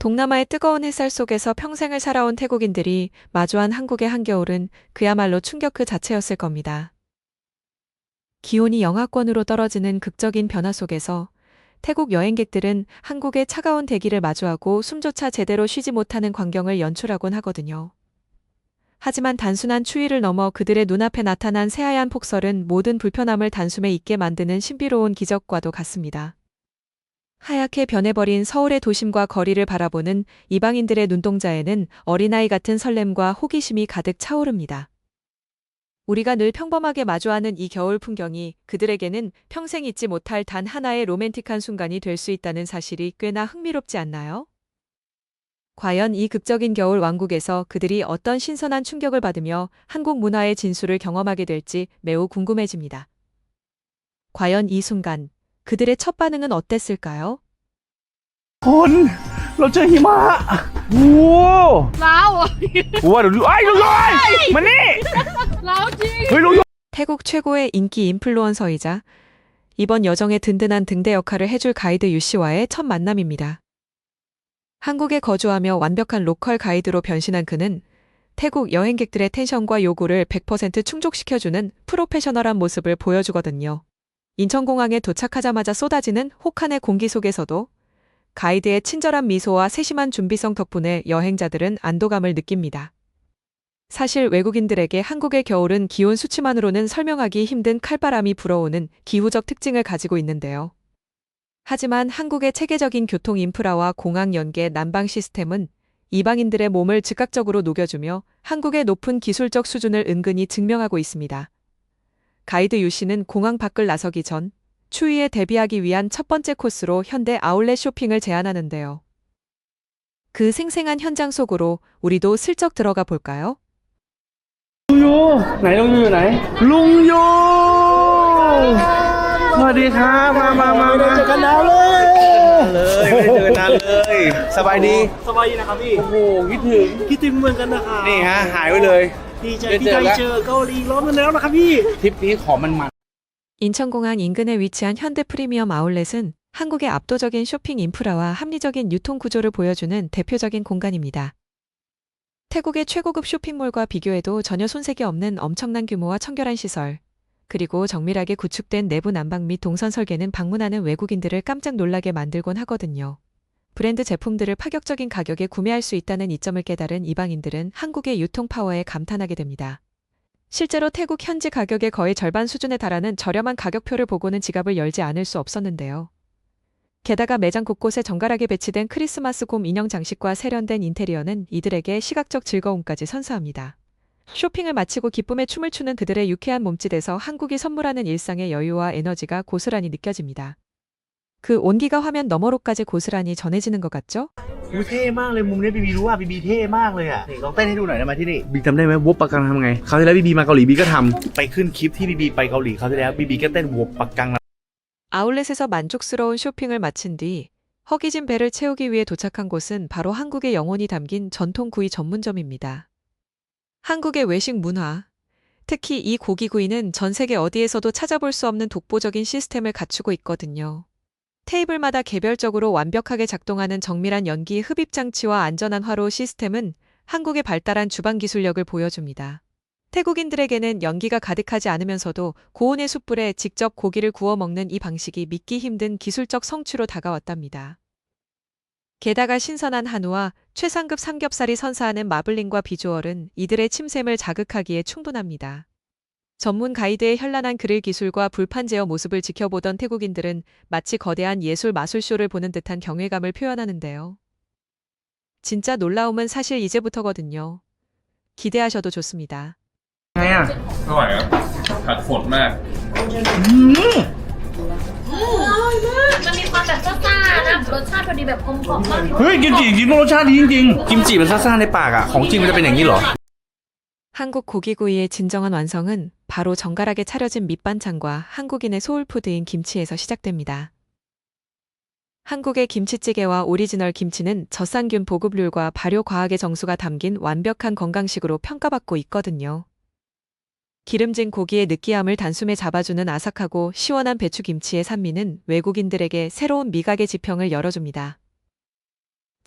동남아의 뜨거운 햇살 속에서 평생을 살아온 태국인들이 마주한 한국의 한겨울은 그야말로 충격 그 자체였을 겁니다. 기온이 영하권으로 떨어지는 극적인 변화 속에서 태국 여행객들은 한국의 차가운 대기를 마주하고 숨조차 제대로 쉬지 못하는 광경을 연출하곤 하거든요. 하지만 단순한 추위를 넘어 그들의 눈앞에 나타난 새하얀 폭설은 모든 불편함을 단숨에 잊게 만드는 신비로운 기적과도 같습니다. 하얗게 변해버린 서울의 도심과 거리를 바라보는 이방인들의 눈동자에는 어린아이 같은 설렘과 호기심이 가득 차오릅니다. 우리가 늘 평범하게 마주하는 이 겨울 풍경이 그들에게는 평생 잊지 못할 단 하나의 로맨틱한 순간이 될 수 있다는 사실이 꽤나 흥미롭지 않나요? 과연 이 극적인 겨울 왕국에서 그들이 어떤 신선한 충격을 받으며 한국 문화의 진수를 경험하게 될지 매우 궁금해집니다. 과연 이 순간 그들의 첫 반응은 어땠을까요? คนเราเจอหิมะโอ้โห ล้าวอ่ะ กูว่าเดี๋ยวไอ้ลุงยอยมานี่ ล้าวจริง เฮ้ยลุงยอย 태국 최고의 인기 인플루언서이자 이번 여정의 든든한 등대 역할을 해줄 가이드 유 씨와의 첫 만남입니다. 한국에 거주하며 완벽한 로컬 가이드로 변신한 그는 태국 여행객들의 텐션과 요구를 100% 충족시켜주는 프로페셔널한 모습을 보여주거든요. 인천공항에 도착하자마자 쏟아지는 혹한의 공기 속에서도 가이드의 친절한 미소와 세심한 준비성 덕분에 여행자들은 안도감을 느낍니다. 사실 외국인들에게 한국의 겨울은 기온 수치만으로는 설명하기 힘든 칼바람이 불어오는 기후적 특징을 가지고 있는데요. 하지만 한국의 체계적인 교통 인프라와 공항 연계 난방 시스템은 이방인들의 몸을 즉각적으로 녹여주며 한국의 높은 기술적 수준을 은근히 증명하고 있습니다. 가이드 유 씨는 공항 밖을 나서기 전 추위에 대비하기 위한 첫 번째 코스로 현대 아울렛 쇼핑을 제안하는데요. 그 생생한 현장 속으로 우리도 슬쩍 들어가 볼까요? ลุงยูไหนลุงยูอยู่ไหนลุงยูสวัสดีครับมาเจอกันนานเลยไม่ได้เจอกันนานเลยสบายดี สบายดีนะครับพี่ โอ้โหคิดถึง คิดถึงเหมือนกันนะครับ นี่ฮะหายไปเลย ดีใจที่ได้เจอเกาหลีอีกรอบนึงแล้วนะครับพี่ ทริปนี้ขอมัน 인천공항 인근에 위치한 현대 프리미엄 아울렛은 한국의 압도적인 쇼핑 인프라와 합리적인 유통 구조를 보여주는 대표적인 공간입니다. 태국의 최고급 쇼핑몰과 비교해도 전혀 손색이 없는 엄청난 규모와 청결한 시설, 그리고 정밀하게 구축된 내부 난방 및 동선 설계는 방문하는 외국인들을 깜짝 놀라게 만들곤 하거든요. 브랜드 제품들을 파격적인 가격에 구매할 수 있다는 이점을 깨달은 이방인들은 한국의 유통 파워에 감탄하게 됩니다. 실제로 태국 현지 가격의 거의 절반 수준에 달하는 저렴한 가격표를 보고는 지갑을 열지 않을 수 없었는데요. 게다가 매장 곳곳에 정갈하게 배치된 크리스마스 곰 인형 장식과 세련된 인테리어는 이들에게 시각적 즐거움까지 선사합니다. 쇼핑을 마치고 기쁨의 춤을 추는 그들의 유쾌한 몸짓에서 한국이 선물하는 일상의 여유와 에너지가 고스란히 느껴집니다. 그 온기가 화면 너머로까지 고스란히 전해지는 것 같죠? อู้เท่มากเลยมุมนี้บีบีรู้ว่าบีบีเท่มากเลยอ่ะนี่ลองเต้นให้ดูหน่อยได้ไหมที่นี่ บีจำได้ไหมวบปากกังทำไงคราวที่แล้วบีมาเกาหลีบีก็ทำ ไปขึ้นคลิปที่บีบีไปเกาหลีคราวที่แล้วบีบีก็เต้นวัวปักกัง 아울렛에서 만족스러운 쇼핑을 마친 뒤 허기진 배를 채우기 위해 도착한 곳은 바로 한국의 영혼이 담긴 전통 구이 전문점입니다. 한국의 외식 문화, 특히 이 고기구이는 전 세계 어디에서도 찾아볼 수 없는 독보적인 시스템을 갖추고 있거든요. 테이블마다 개별적으로 완벽하게 작동하는 정밀한 연기 흡입 장치와 안전한 화로 시스템은 한국의 발달한 주방 기술력을 보여줍니다. 태국인들에게는 연기가 가득하지 않으면서도 고온의 숯불에 직접 고기를 구워 먹는 이 방식이 믿기 힘든 기술적 성취로 다가왔답니다. 게다가 신선한 한우와 최상급 삼겹살이 선사하는 마블링과 비주얼은 이들의 침샘을 자극하기에 충분합니다. 전문 가이드의 현란한 그릴 기술과 불판 제어 모습을 지켜보던 태국인들은 마치 거대한 예술 마술쇼를 보는 듯한 경외감을 표현하는데요. 진짜 놀라움은 사실 이제부터거든요. 기대하셔도 좋습니다. ไงอ่ะ อร่อยครับผัดฝดมาก มันมีความแบบซ่าๆนะรสชาติพอดีแบบกลมกล่อมมาก เฮ้ยกิมจิจริงๆรสชาติดีจริงๆกิมจิมันซ่าๆในปากอ่ะของจริงมันจะเป็นอย่างนี้เหรอ 한국 고기구이의 진정한 완성은 바로 정갈하게 차려진 밑반찬과 한국인의 소울푸드인 김치에서 시작됩니다. 한국의 김치찌개와 오리지널 김치는 저상균 보급률과 발효 과학의 정수가 담긴 완벽한 건강식으로 평가받고 있거든요. 기름진 고기의 느끼함을 단숨에 잡아주는 아삭하고 시원한 배추김치의 산미는 외국인들에게 새로운 미각의 지평을 열어줍니다.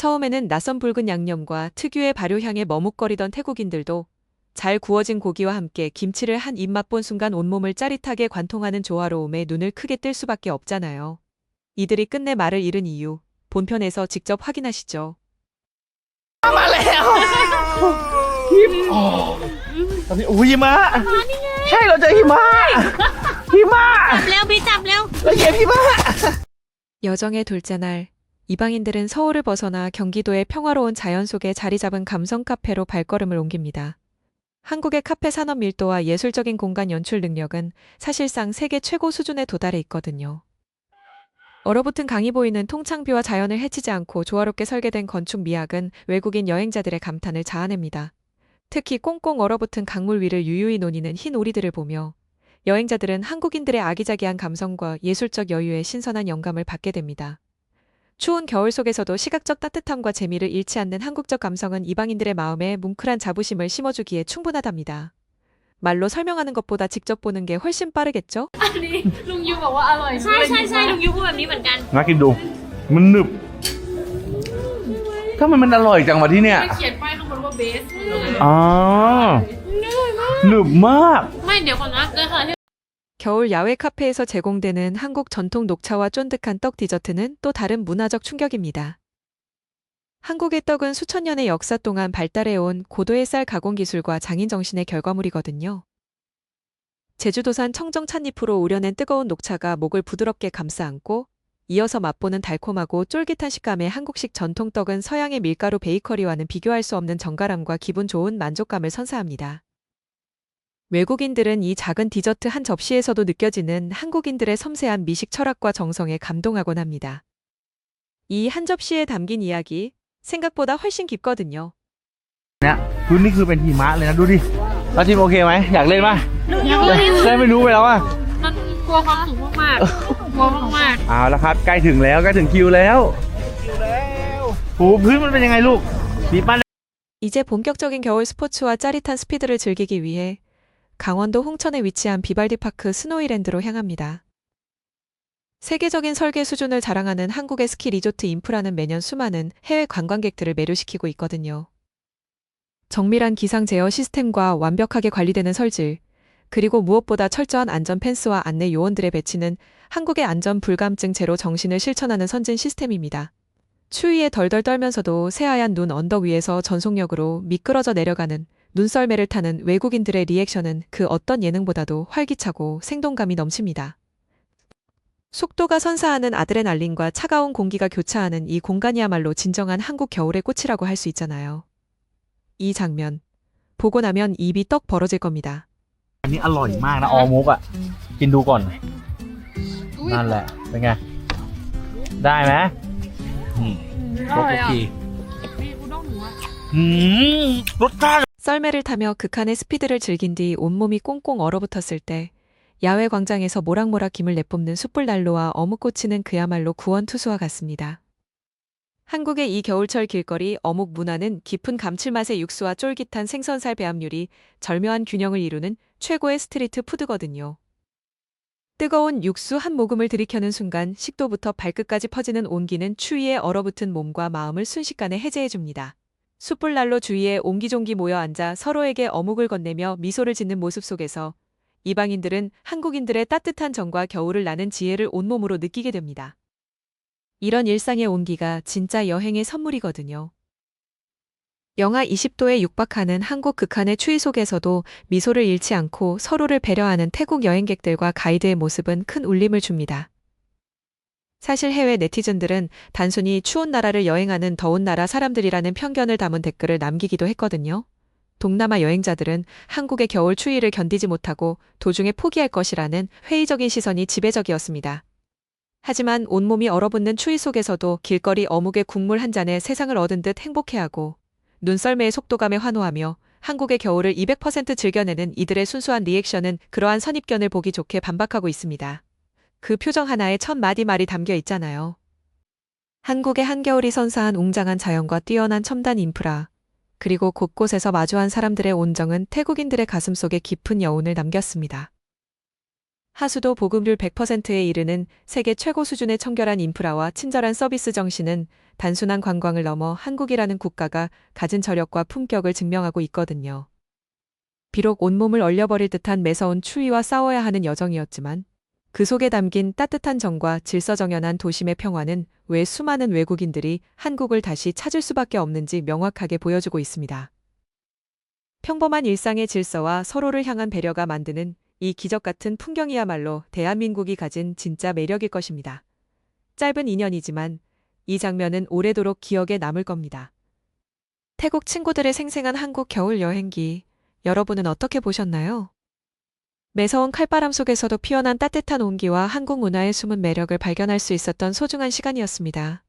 처음에는 낯선 붉은 양념과 특유의 발효향에 머뭇거리던 태국인들도 잘 구워진 고기와 함께 김치를 한 입 맛본 순간 온몸을 짜릿하게 관통하는 조화로움에 눈을 크게 뜰 수밖에 없잖아요. 이들이 끝내 말을 잃은 이유, 본편에서 직접 확인하시죠. ตอนนี้หิมะใช่เราเจอหิมะหิมะ เร็วพี่จับเร็ว เราเหยียบหิมะ 여정의 둘째 날, 이방인들은 서울을 벗어나 경기도의 평화로운 자연 속에 자리 잡은 감성 카페로 발걸음을 옮깁니다. 한국의 카페 산업 밀도와 예술적인 공간 연출 능력은 사실상 세계 최고 수준에 도달해 있거든요. 얼어붙은 강이 보이는 통창비와 자연을 해치지 않고 조화롭게 설계된 건축 미학은 외국인 여행자들의 감탄을 자아냅니다. 특히 꽁꽁 얼어붙은 강물 위를 유유히 논이는 흰 오리들을 보며 여행자들은 한국인들의 아기자기한 감성과 예술적 여유에 신선한 영감을 받게 됩니다. 추운 겨울 속에서도 시각적 따뜻함과 재미를 잃지 않는 한국적 감성은 이방인들의 마음에 뭉클한 자부심을 심어주기에 충분하답니다. 말로 설명하는 것보다 직접 보는 게 훨씬 빠르겠죠? อันนี้ลุงยูบอกว่าอร่อยใช่ใช่ใช่ลุงยูพูดแบบนี้เหมือนกัน มากินดู มันหนึบทำไมมันอร่อยจังวะที่เนี่ย เขียนป้ายข้างบนว่าเบส อ๋อหนึบมาก ไม่เดี๋ยวก่อนนะเลยค่ะที่ 겨울 야외 카페에서 제공되는 한국 전통 녹차와 쫀득한 떡 디저트는 또 다른 문화적 충격입니다. 한국의 떡은 수천 년의 역사 동안 발달해온 고도의 쌀 가공 기술과 장인 정신의 결과물이거든요. 제주도산 청정 찻잎으로 우려낸 뜨거운 녹차가 목을 부드럽게 감싸 안고 이어서 맛보는 달콤하고 쫄깃한 식감의 한국식 전통 떡은 서양의 밀가루 베이커리와는 비교할 수 없는 정갈함과 기분 좋은 만족감을 선사합니다. 외국인들은 이 작은 디저트 한 접시에서도 느껴지는 한국인들의 섬세한 미식 철학과 정성에 감동하곤 합니다. 이 한 접시에 담긴 이야기, 생각보다 훨씬 깊거든요. เนี่ยคือนี่คือเป็นหิมะเลยนะดูดิเราทีมโอเคไหมอยากเล่นป่ะได้ไม่รู้ไปแล้วอ่ะ มันกลัวความสูงมากๆกลัวมาก เอาละครับใกล้ถึงแล้วใกล้ถึงคิวแล้วโอ้พื้นมันเป็นยังไงลูกมีปั้น 이제 본격적인 겨울 스포츠와 짜릿한 스피드를 즐기기 위해 강원도 홍천에 위치한 비발디파크 스노이랜드로 향합니다. 세계적인 설계 수준을 자랑하는 한국의 스키 리조트 인프라는 매년 수많은 해외 관광객들을 매료시키고 있거든요. 정밀한 기상 제어 시스템과 완벽하게 관리되는 설질, 그리고 무엇보다 철저한 안전 펜스와 안내 요원들의 배치는 한국의 안전 불감증 제로 정신을 실천하는 선진 시스템입니다. 추위에 덜덜 떨면서도 새하얀 눈 언덕 위에서 전속력으로 미끄러져 내려가는 눈썰매를 타는 외국인들의 리액션은 그 어떤 예능보다도 활기차고 생동감이 넘칩니다. 속도가 선사하는 아드레날린과 차가운 공기가 교차하는 이 공간이야말로 진정한 한국 겨울의 꽃이라고 할 수 있잖아요. 이 장면, 보고 나면 입이 떡 벌어질 겁니다. อันนี้อร่อยมากนะออมุกอ่ะกินดูก่อนนั่นแหละเป็นไงได้ไหมรสโอเครสชาติ 썰매를 타며 극한의 스피드를 즐긴 뒤 온몸이 꽁꽁 얼어붙었을 때 야외 광장에서 모락모락 김을 내뿜는 숯불 난로와 어묵 꼬치는 그야말로 구원투수와 같습니다. 한국의 이 겨울철 길거리 어묵 문화는 깊은 감칠맛의 육수와 쫄깃한 생선살 배합률이 절묘한 균형을 이루는 최고의 스트리트 푸드거든요. 뜨거운 육수 한 모금을 들이켜는 순간 식도부터 발끝까지 퍼지는 온기는 추위에 얼어붙은 몸과 마음을 순식간에 해제해줍니다. 숯불 난로 주위에 옹기종기 모여 앉아 서로에게 어묵을 건네며 미소를 짓는 모습 속에서 이방인들은 한국인들의 따뜻한 정과 겨울을 나는 지혜를 온몸으로 느끼게 됩니다. 이런 일상의 온기가 진짜 여행의 선물이거든요. 영하 20도에 육박하는 한국 극한의 추위 속에서도 미소를 잃지 않고 서로를 배려하는 태국 여행객들과 가이드의 모습은 큰 울림을 줍니다. 사실 해외 네티즌들은 단순히 추운 나라를 여행하는 더운 나라 사람들이라는 편견을 담은 댓글을 남기기도 했거든요. 동남아 여행자들은 한국의 겨울 추위를 견디지 못하고 도중에 포기할 것이라는 회의적인 시선이 지배적이었습니다. 하지만 온몸이 얼어붙는 추위 속에서도 길거리 어묵의 국물 한 잔에 세상을 얻은 듯 행복해하고 눈썰매의 속도감에 환호하며 한국의 겨울을 200% 즐겨내는 이들의 순수한 리액션은 그러한 선입견을 보기 좋게 반박하고 있습니다. 그 표정 하나에 첫 마디 말이 담겨 있잖아요. 한국의 한겨울이 선사한 웅장한 자연과 뛰어난 첨단 인프라, 그리고 곳곳에서 마주한 사람들의 온정은 태국인들의 가슴속에 깊은 여운을 남겼습니다. 하수도 보급률 100%에 이르는 세계 최고 수준의 청결한 인프라와 친절한 서비스 정신은 단순한 관광을 넘어 한국이라는 국가가 가진 저력과 품격을 증명하고 있거든요. 비록 온몸을 얼려버릴 듯한 매서운 추위와 싸워야 하는 여정이었지만 그 속에 담긴 따뜻한 정과 질서정연한 도심의 평화는 왜 수많은 외국인들이 한국을 다시 찾을 수밖에 없는지 명확하게 보여주고 있습니다. 평범한 일상의 질서와 서로를 향한 배려가 만드는 이 기적 같은 풍경이야말로 대한민국이 가진 진짜 매력일 것입니다. 짧은 인연이지만 이 장면은 오래도록 기억에 남을 겁니다. 태국 친구들의 생생한 한국 겨울 여행기, 여러분은 어떻게 보셨나요? 매서운 칼바람 속에서도 피어난 따뜻한 온기와 한국 문화의 숨은 매력을 발견할 수 있었던 소중한 시간이었습니다.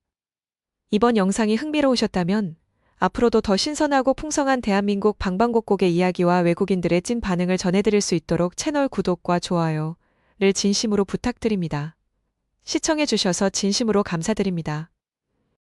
이번 영상이 흥미로우셨다면 앞으로도 더 신선하고 풍성한 대한민국 방방곡곡의 이야기와 외국인들의 찐 반응을 전해드릴 수 있도록 채널 구독과 좋아요를 진심으로 부탁드립니다. 시청해주셔서 진심으로 감사드립니다.